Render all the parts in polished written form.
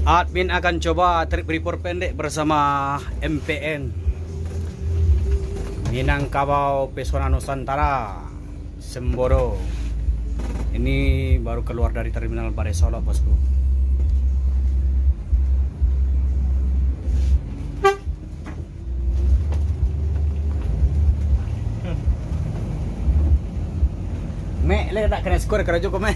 Admin akan coba trip report pendek bersama MPN Minangkabau Pesona Nusantara Semboro. Ini baru keluar dari terminal Bare Solo, bosku. Mek, le tak kena skor kerja kok, Mek.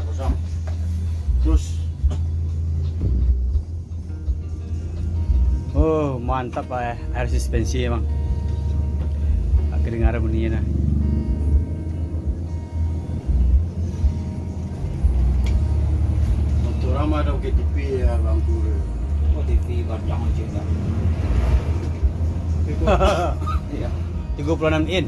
Kosong. Terus. Oh, mantap ya, air suspensi emang. Kedengaran bunyinya. Untuk ramah ada ke TV ya Bang Pur. Oh, TV batang aja enggak. Iya. 36 in.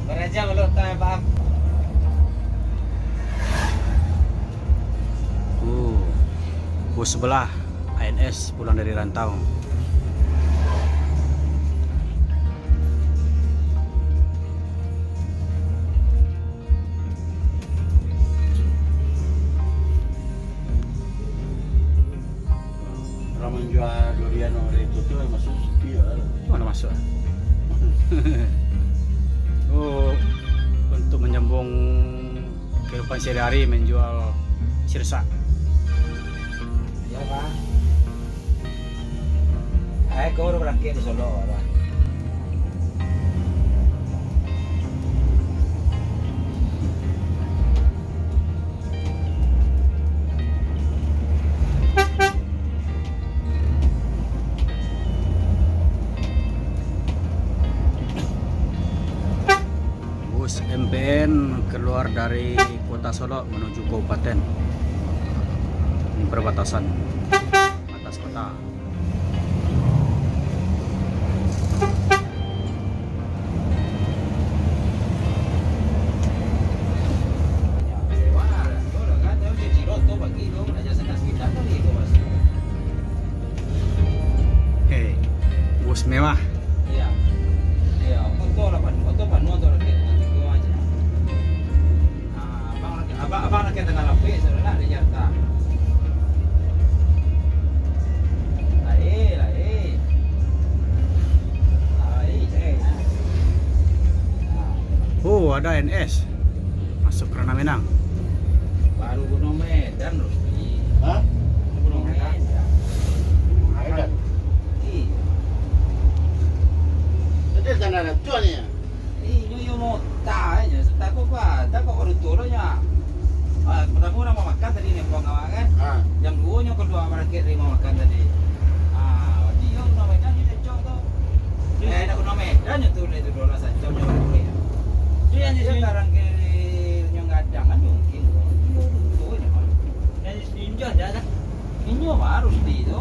Beraja kalau tak Bang. Bus sebelah ANS pulang dari rantau. Ramah jual durian orang itu tuh masuk sepi ya. Mana masuk? Oh, untuk menyambung kehidupan sehari-hari menjual sirsa. Ya, Bang. Kau udah berangkat di Solo, Bang. Bus MPN keluar dari kota Solo menuju kabupaten. Ini perbatasan atas kota. Hei, bus mewah. Iya. Iya, foto panuan tuh lagi nanti gua aja. Abang lagi tengah lapis, saudara di Jakarta. Oh, ada NS masuk Rana Menang. Baru Gunung Medan loh. Hah? Gunung Medan. Ada. Ih, Jadi kan ada tuannya. nyo mau tanya, takut apa? Takut baru turunnya. Pertama orang mau makan tadi nih, pulang kan? Ah. Jam 2 nya kedua market mau makan tadi. Dia Gunung Medan dia cocok tuh. Ada Gunung Medan itu itu dolar saja nya boleh. Dia yang sekarang ke yang gadang kan mungkin. Tuh nya. Dan sinjah dah. Ini harus di itu.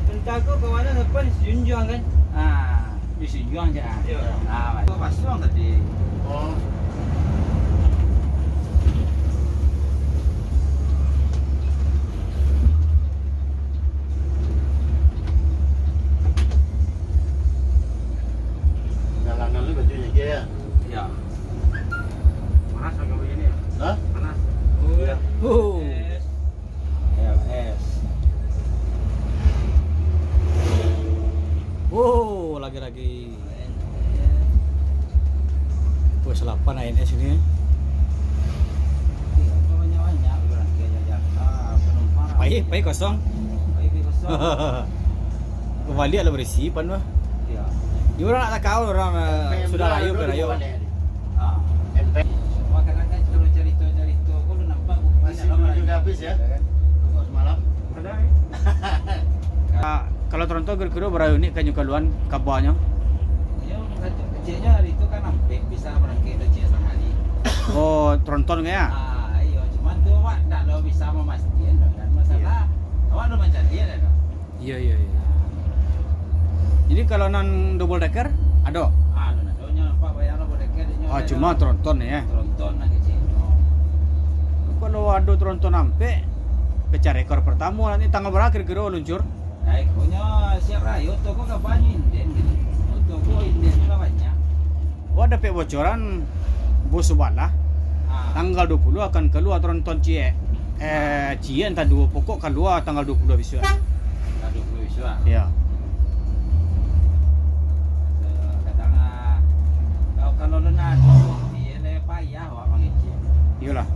Tentang kawanan depan sinjah kan. Di sinjah aja. Itu pasang tadi. Oh. Galangan lu bajunya dia ya? Ya. Panas agak begini ya? Hah? Panas. Udah. Oh. LS. Oh, lagi-lagi. Bus 8 ANS ini. Iya, banyak-banyak orang ke Jakarta, penumpang. Pai kosong. Pai kosong. Kembali ada berisi pan wah. Iya. Ini orang nak tahu orang sudah layu ke layu. MP. Semua kadang-kadang kalau cerita-cerita, kau udah nampak Masih belum juga habis ya? Kok semalam? Ada. Kalau Toronto kira-kira berapa unit kan kaluan kabanya? Ya, kecilnya hari itu kan hampir bisa berangkat kecil sehari. Oh, Toronto nggak ya? Iya, cuman tuh Pak, tak lo bisa memastikan dan masalah. Awak udah mencari ya kan? Iya. Jadi kalau non double decker ada? Nah, nampak bayar lo boleh ke Oh, cuma tronton ya. tronton lah kecil. kalau ada tronton sampai pecah rekor pertama nanti tanggal berakhir kira luncur. Nah, ikonya siap rayo toko kapan inden gitu. Toko inden juga banyak. Oh ada bocoran bos bala Ah, tanggal 20 akan keluar tronton Cie. Cie entah dua pokok keluar tanggal 20 besok. ada 20 isu ah. Ya. Katanya kalau lena dia le payah wak mangeci. Iyalah.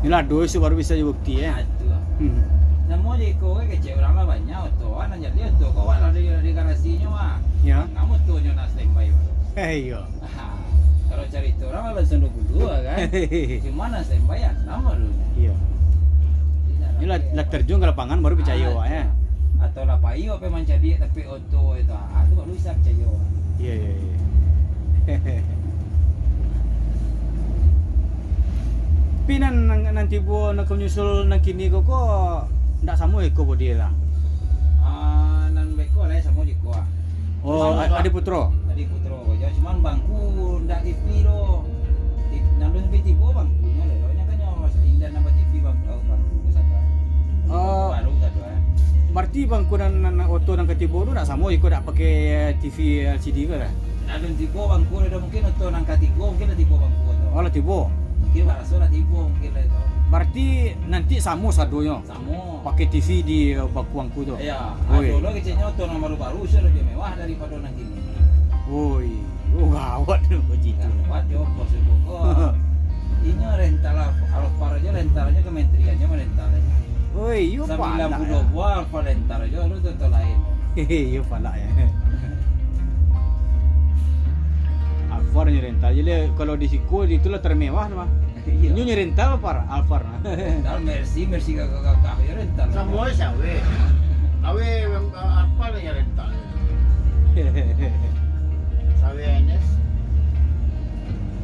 Inilah dua isu baru bisa dibukti ya. Itu. Hmm. Namo di ko kece orang lah banyak tuh, anak jadi tuh kau ada di garasinya mah. Ya. Kamu tuh nyonya standby. Iya. Kalau cari itu orang langsung 22 kan. Gimana standby ya? Nama dulu. Iya. Inilah terjun ke lapangan baru percaya wak ya. Atau lah payo apa mencari tapi auto itu. Itu baru bisa percaya. Iya iya iya. Pinan nanti bu nak menyusul nak kini kok ndak sama eko bo dia lah. Nan beko lah sama di ko. Oh, Adi Putro. Tadi putro aja cuman bangku ndak TV lo. Nandun TV bangkunya lo. Nya kan nyawa indah nambah TV bangku satu. Oh. Baru satu. Berarti bangku dan auto dan ketibo tu ndak sama eko ndak pakai TV LCD ke lah. Nandun TV bangku ada mungkin auto nang katigo mungkin ada TV bangku atau. Oh lah tibo. Mungkin baraso lah TV mungkin lah itu. Berarti nanti sama sadonya. Samo. Pakai TV di bangku tu. Iya, Oi. dulu kecilnya auto nang baru-baru sudah lebih mewah daripada nang kini. Woi, oh gawat tu begitu. Buat yo bos pokok. Ini rental Alphard aja rentalnya kementeriannya merentalnya. Woi, yo pala. 92 Alphard rental aja lu tuh lain. Hehe, yo pala ya. Alphard ni rental. Jadi kalau di Siko itulah termewah mah. Iya. Nyu rental par Alphard. Rental Mercy kakak ya rental. Semua sawe. Awe apa lah yang rental? Sawe NS.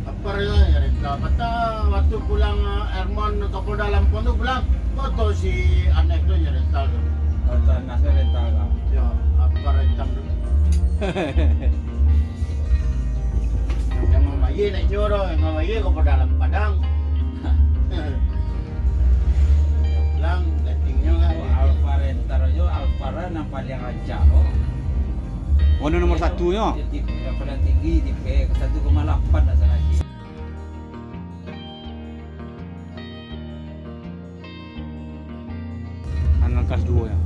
Apa yang rental? Kata waktu pulang Herman toko dalam pun tu pulang foto si anak tu yang rental tu. Rental nasi rental kau. Ya, apa rental tu? Yang mamaye nak curo, yang mamaye kau pada dalam padang. Pulang, lettingnya kan. Alphard rental aja Alphard nang paling rancak lo. Oh, ni nomor satu nya. Yang paling tinggi tipe 1,8 tak salah lagi. Anak kelas 2 ya.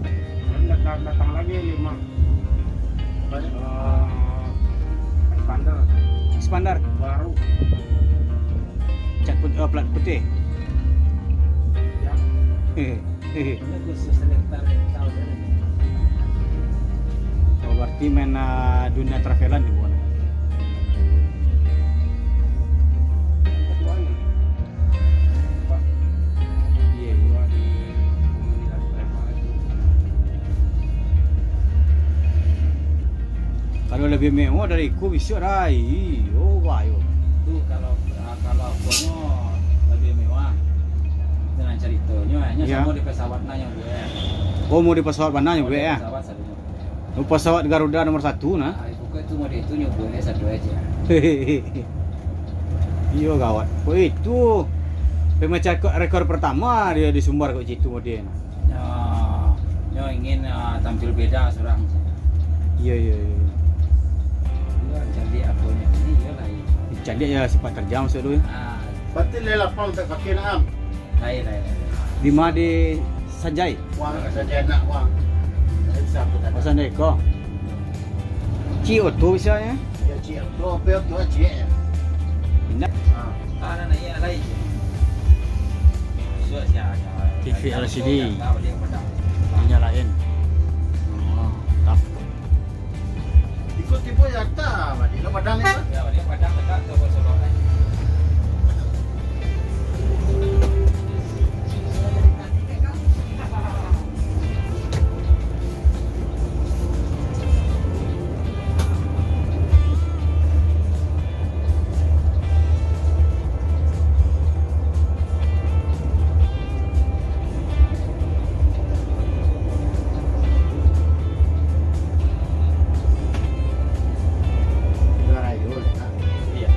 Datang lagi 5 Banyak. Expander Expander baru cat plat putih. ya. Hehehe. Ini khusus rental dia. Oh, berarti main dunia travelan di buana. Keduanya Pak Iya. dua di komunitas travel itu. Kalau lebih mewah dari ku bisa rai. Oh, bayo. Itu kalau aponya lebih mewah dengan ceritanya hanya Ya. sama di pesawat nanya gue. Oh, mau di pesawat mana ya, Bu ya? Pesawat satunya. Oh, pesawat Garuda nomor 1 nah. Ibu itu mau itu nyobain satu aja. Iya gawat. Oh itu pemecah rekor pertama dia di Sumbar kok situ dia. Nyo ingin tampil beda seorang. Iya iya iya. Jadi aponya ini ya lah. Jadi ya sifat kerja maksud lu. Berarti lela pam tak pakai nak am. Lain. Di mana di Sanjay? Wang saja nak wang. Siapa tak? Pasan Eko. Ci auto bisa ya. Ya cik, tu apa tu cik ya. Indah. Ada nak ya lain. Sudah siapa? TV LCD. Dinyalain. Oh, tap. Ikut tipu ya tak, di lo padang ni. Ya, dia padang dekat tu Solo lain. Negara itu. Iya.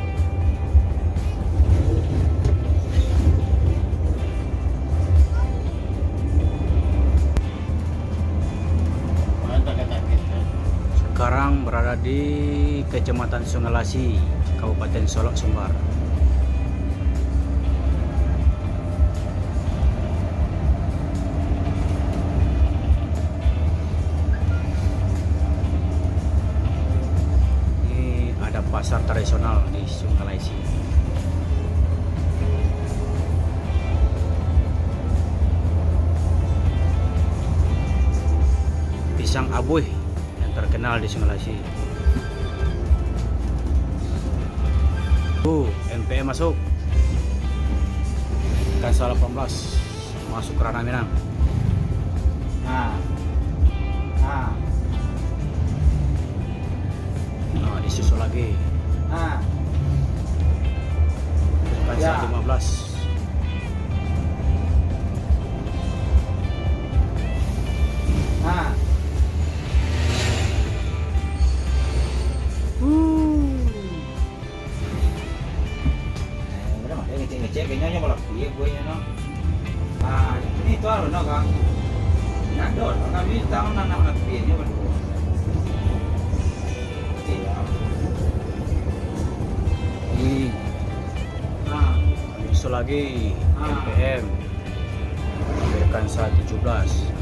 di Kecamatan Sungalasi, Kabupaten Solok, Sumbar. Ini ada pasar tradisional di Sungalasi. Pisang abuih yang terkenal di Sungalasi. MPM masuk. Kansal 18 masuk ke ranah Minang. Nah, Nah, disusul lagi. Kansal Ya. 15. Udah mah ngecek kayaknya malah piye gue nya no. Nah, ini tuh no Kang. Nah, dol, kami tahu anak piye nya berdua. Iya. Ini disusul lagi MPM. Kansal 17.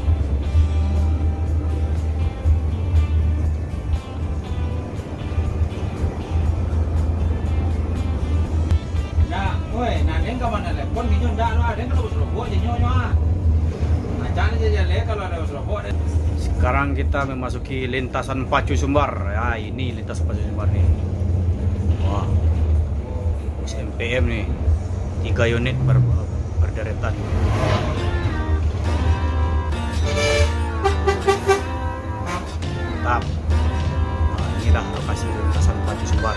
Nah, woi, nah dia kawan telepon gitu ndak no, ada kalau Surabaya jadi nyonya. Nah, jangan jadi kalau ada Surabaya. Sekarang kita memasuki lintasan Pacu Sumbar. Ya, ini lintasan Pacu Sumbar nih. Wah, bus MPM nih. 3 unit berderetan. Mantap. Nah, inilah lokasi lintasan Pacu Sumbar.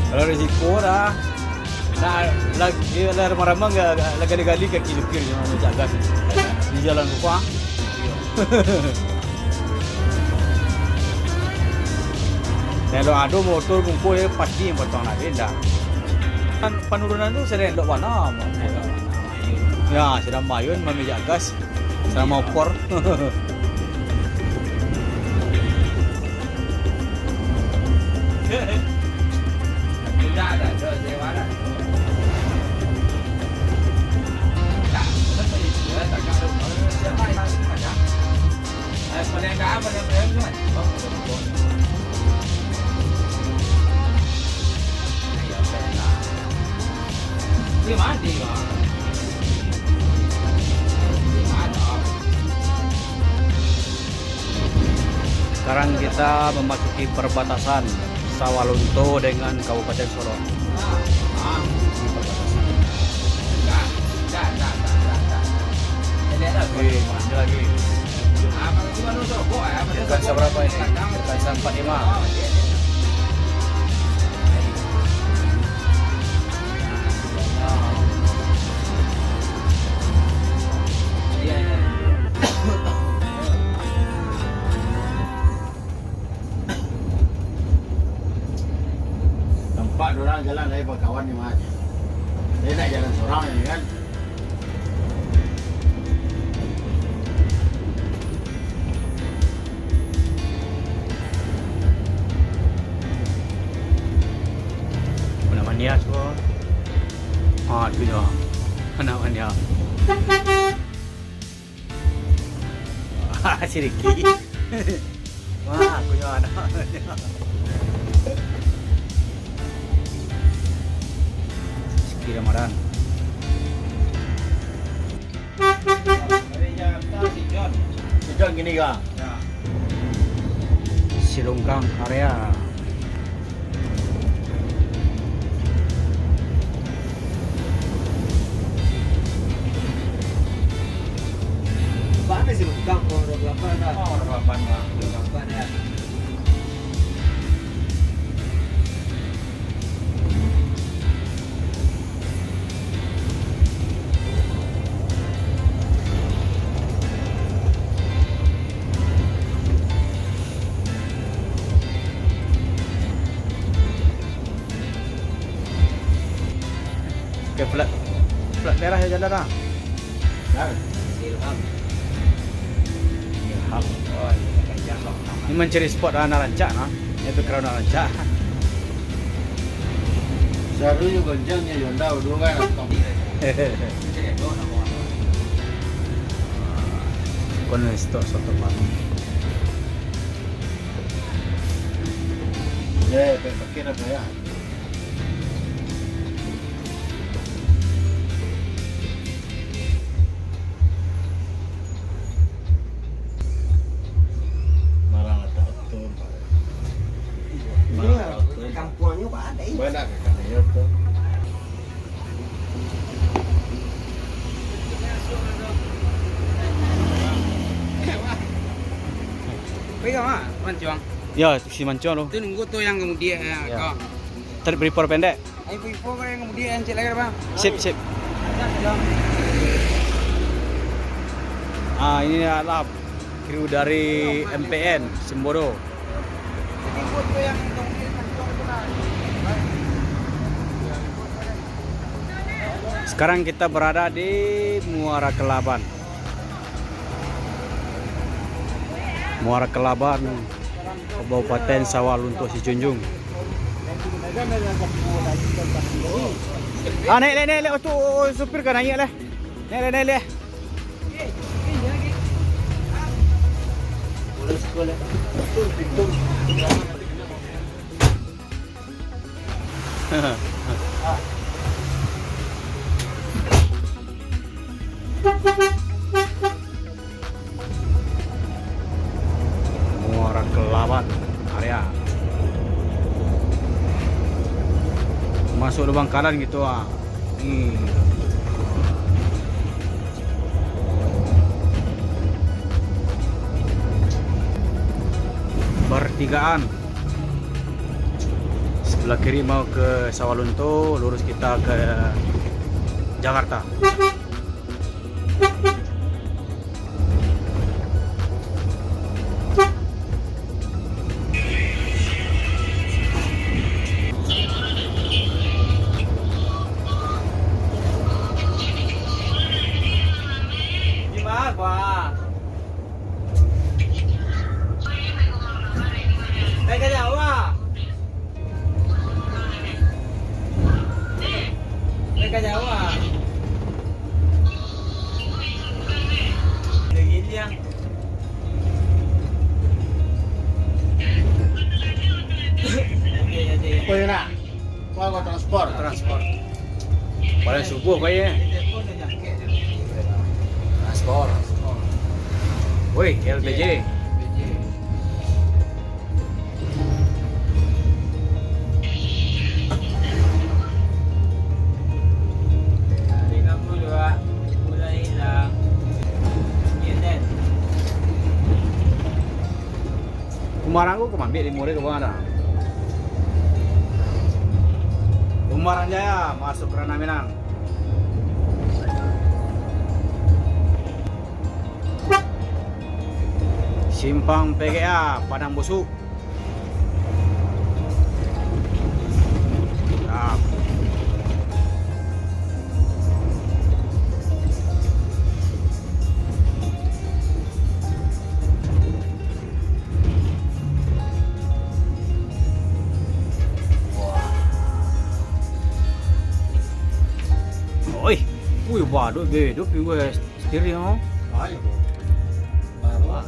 Kalau risiko dah. Nah, lagi remang-remang lagi gali ke kiri-kiri yang menjaga di jalan lupa. Kalau ada motor kumpul ya pasti yang potong lagi dah. Kan penurunan tu sering dok mana? Ya, sedang mayun memijak gas, sedang mau por. Tidak ada, dewa ada. Tak, tapi dia tak kalau siapa yang macam. Pada enggak apa yang kan? Di mati lah. Sekarang kita memasuki perbatasan Sawalunto dengan Kabupaten Solok. Ini lagi. Kansa berapa ini? Kansa 45. Tempat orang jalan dari kawan ni mas. Dia nak jalan seorang ni kan. Mania semua. Tu ya. Anak mania. Si Ricky. Wah, aku ya anak mania. Rizky Ramadan. Sejak gini kah? Silungkang area. Mana sih lengkap orang berapa dah? Orang berapa dah? Berapa dah? jalan dah. Dah. Ilham. Ilham. Oh, ini kacang loh. Ini mencari spot anak rancak nah. Itu kerana anak rancak. Seharusnya goncangnya Yonda dua kan. Jadi dua nama. Kon stok soto baru. Ya, pakai apa ya? Marang ada betul. Kampungnya Pak ada ini. Banyak kan ya tuh. Pegang ah, mancung. Ya, si mancung lo. Itu nunggu tuh yang kemudian ya. Ya. Kau. Tadi beri por pendek. Ayo info kan yang kemudian cek lagi bang. Sip, sip. Ah, ini adalah kru dari MPN Semboro. Jadi foto yang kemudian mancung itu lah. Sekarang kita berada di Muara Kelaban. Muara Kelaban, Kabupaten Sawalunto Sijunjung. Ah, naik. Tu supir kan naik lah. Naik. Sekolah. Betul, betul. Muara Kelaban area. Masuk lubang kanan gitu ah. Pertigaan. Sebelah kiri mau ke Sawalunto, lurus kita ke Jakarta. Gimana, Pak? Naik ke Jawa. Naik ke Jawa. Begini yang. Oh ya nak. Kau transport. Transport. Paling subuh kayaknya. Transport. Woi, LPJ. Kumarang ko kumambil di Muri ke mana? Kumarang Jaya masuk Ranah Minang. Simpang PGA Padang Busuk. Nah. Oi, wih waduh beda gue steering oh. Ayo. Baru.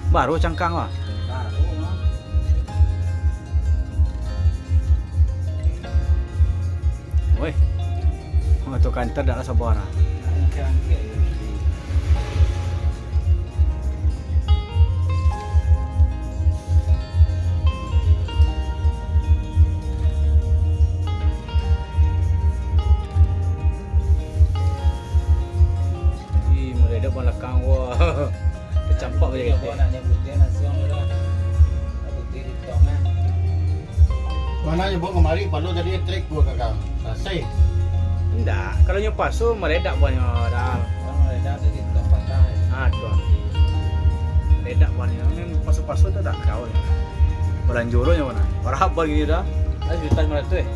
Baru cangkang lah. Woi, untuk kantor dah sabar. Ih, mulai dah belakang wah. Kecampak Iya, aja gua gitu. nanya putih langsung lah. Putih di tongnya. Mana je bawa kemari, perlu jadi trik gua kakak. Selesai. Enggak, kalau nyepas tu meledak banyak dah. Kalau ada tu di tong patah. Aduh. Meledak banyak. Memang pasu-pasu tu dah kau. Belanjoro nya mana? Parah bagi dah. Ada juta mana tu eh?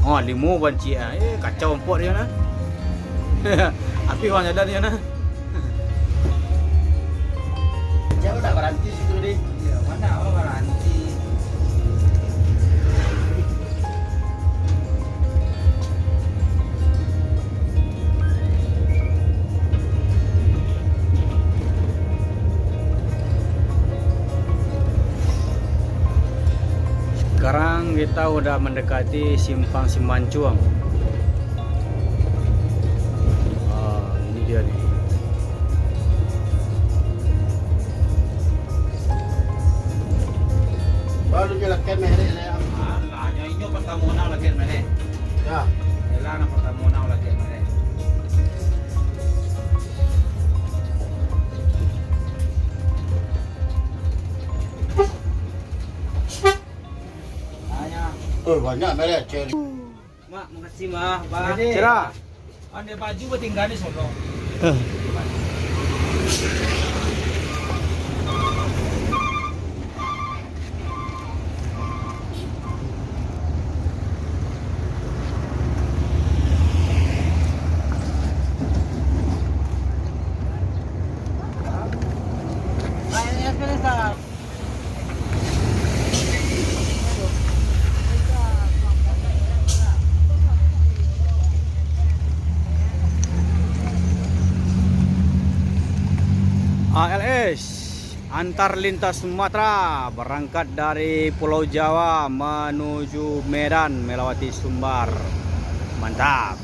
Oh, 5 banci ah. Kacau empuk dia nah. Api orang jalan ni nah. Siapa tak garanti situ ni? Ya, mana apa garansi. Sekarang kita udah mendekati simpang Simancuang. Ini dia nih. Baru jelaskan merek saya. Alah, nyo pertama na lagi mere. Ya. Ela na pertama na lagi mere. Hanya, Oh banyak merek cherry. Mak, makasih mah, Pak. Cerah. Ande baju buat tinggal di Solo. ALS antar lintas Sumatera berangkat dari Pulau Jawa menuju Medan melewati Sumbar. Mantap.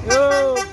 Yuk.